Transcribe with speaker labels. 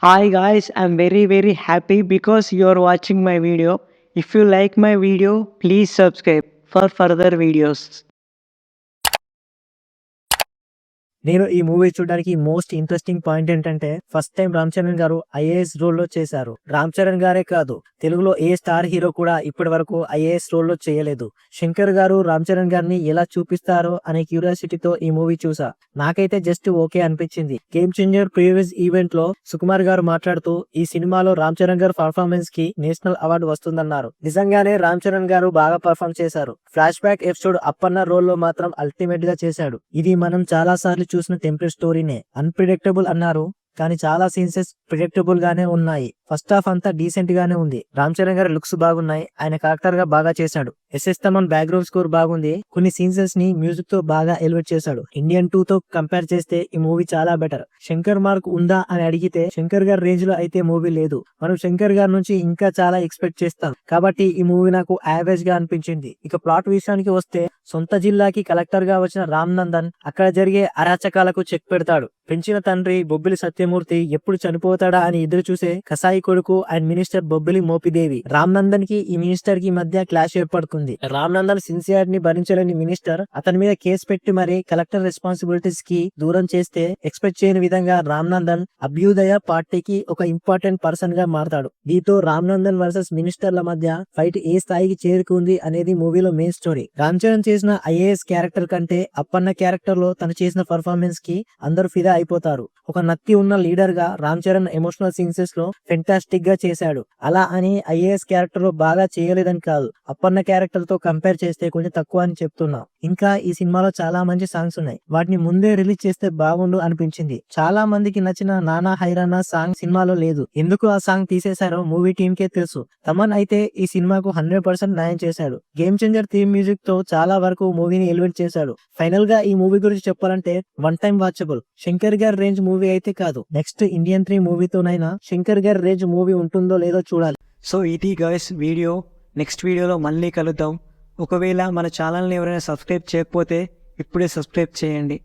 Speaker 1: Hi guys, I'm very happy because you're watching my video. If you like my video, please subscribe for further videos.
Speaker 2: నేను ఈ movie చూడడానికి most interesting point ఏంటంటే first time Ram Charan గారు IAS role లో చేశారు. రామ్ చరణ్ గారే కాదు, తెలుగులో ఏ స్టార్ హీరో కూడా ఇప్పటి వరకు ఐఏఎస్ రోల్ లో చేయలేదు. శంకర్ గారు రామ్ చరణ్ గారిని ఎలా చూపిస్తారో అనే క్యూరియాసిటీతో ఈ మూవీ చూసా. నాకైతే జస్ట్ ఓకే అనిపించింది. గేమ్ చేంజర్ ప్రీవియస్ ఈవెంట్ లో సుకుమార్ గారు మాట్లాడుతూ ఈ సినిమాలో రామ్ చరణ్ గారు పర్ఫార్మెన్స్ కి నేషనల్ అవార్డు వస్తుందన్నారు. నిజంగానే రామ్ చరణ్ గారు బాగా పర్ఫార్మ్ చేశారు. Flash back episode Appanna role లో మాత్రం అల్టిమేట్ గా చేశాడు. ఇది మనం చాలా సార్లు చూసిన టెంప్లెట్ స్టోరీనే. అన్ప్రిడిక్టబుల్ అన్నారు, కానీ చాలా సీన్సెస్ ప్రిడిక్టబుల్ గానే ఉన్నాయి. ఫస్ట్ హాఫ్ అంతా డీసెంట్ గానే ఉంది. రామ్ చరణ్ గారి లుక్స్ బాగున్నాయి. ఆయన కరెక్టర్ గా బాగా చేశాడు. ఎస్ఎస్ తమన్ బ్యాక్గ్రౌండ్ స్కోర్ బాగుంది. కొన్ని సీన్సెస్ ని మ్యూజిక్ తో బాగా ఎలివేట్ చేశాడు. ఇండియన్ 2 తో కంపేర్ చేస్తే ఈ మూవీ చాలా బెటర్. శంకర్ మార్క్ ఉందా అని అడిగితే శంకర్ గారి రేంజ్ లో అయితే మూవీ లేదు. మనం శంకర్ గారి నుంచి ఇంకా చాలా ఎక్స్పెక్ట్ చేస్తాం. కాబట్టి ఈ మూవీ నాకు యావరేజ్ గా అనిపించింది. ఇక ప్లాట్ విషయానికి వస్తే, సొంత జిల్లాకి కలెక్టర్ గా వచ్చిన రామ్ నందన్ అక్కడ జరిగే అరాచకాలకు చెక్ పెడతాడు. పెంచిన తండ్రి బొబ్బిలి సత్యమూర్తి ఎప్పుడు చనిపోతాడా అని ఎదురు చూసే కసాయి కొడుకు అండ్ మినిస్టర్ బొబ్బిలి మోపిదేవి. రామ్ నందన్ కి ఈ మినిస్టర్ కి మధ్య క్లాష్ ఏర్పడుతుంది. రామ్ నందన్ సిన్సియర్ ని భరించలేని మినిస్టర్ అతని మీద కేసు పెట్టి మరి కలెక్టర్ రెస్పాన్సిబిలిటీస్ కి దూరం చేస్తే, ఎక్స్పెక్ట్ చేయని విధంగా రామ్ నందన్ అభ్యుదయ పార్టీకి ఒక ఇంపార్టెంట్ పర్సన్ గా మారతాడు. దీంతో రామ్ నందన్ వర్సెస్ మినిస్టర్ల మధ్య ఫైట్ ఏ స్థాయికి చేరుకుంది అనేది మూవీలో మెయిన్ స్టోరీ. రామ్ చరణ్ చేసిన ఐఏఎస్ క్యారెక్టర్ కంటే అప్పన్న క్యారెక్టర్ లో తను చేసిన పర్ఫార్మెన్స్ కి అందరూ ఫిదా అయిపోతారు. ఒక నత్తి ఉన్న లీడర్ గా రామ్ చరణ్ ఎమోషనల్ సీన్సెస్ లో ఫెంటాస్టిక్ గా చేశాడు. అలా అని ఐఏఎస్ క్యారెక్టర్ లో బాగా చేయలేదని కాదు, అప్పన్న క్యారెక్టర్ తో కంపేర్ చేస్తే కొంచెం తక్కువ అని చెప్తున్నా. ఇంకా ఈ సినిమాలో చాలా మంచి సాంగ్స్ ఉన్నాయి. వాటిని ముందే రిలీజ్ చేస్తే బాగుండు అనిపించింది. చాలా మందికి నచ్చిన నానా హైరానా సాంగ్ సినిమాలో లేదు. ఎందుకు ఆ సాంగ్ తీసేశారో మూవీ టీమ్ కే తెలుసు. తమన్ అయితే ఈ సినిమాకు 100% న్యాయం చేశాడు. గేమ్ చేంజర్ థీమ్ మ్యూజిక్ తో చాలా వరకు మూవీని ఎలివేట్ చేశాడు. ఫైనల్ గా ఈ మూవీ గురించి చెప్పాలంటే వన్ టైం వాచబుల్. శంకర్ గారి రేంజ్ మూవీ అయితే కాదు. నెక్స్ట్ ఇండియన్ 3 మూవీతోనైనా శంకర్ గారి రేంజ్ మూవీ ఉంటుందో లేదో చూడాలి.
Speaker 1: సో ఇది గైస్ వీడియో. నెక్స్ట్ వీడియోలో మళ్ళీ కలుద్దాం. ఒకవేళ మన ఛానల్ని ఎవరైనా సబ్స్క్రైబ్ చేయకపోతే ఇప్పుడే సబ్స్క్రైబ్ చేయండి.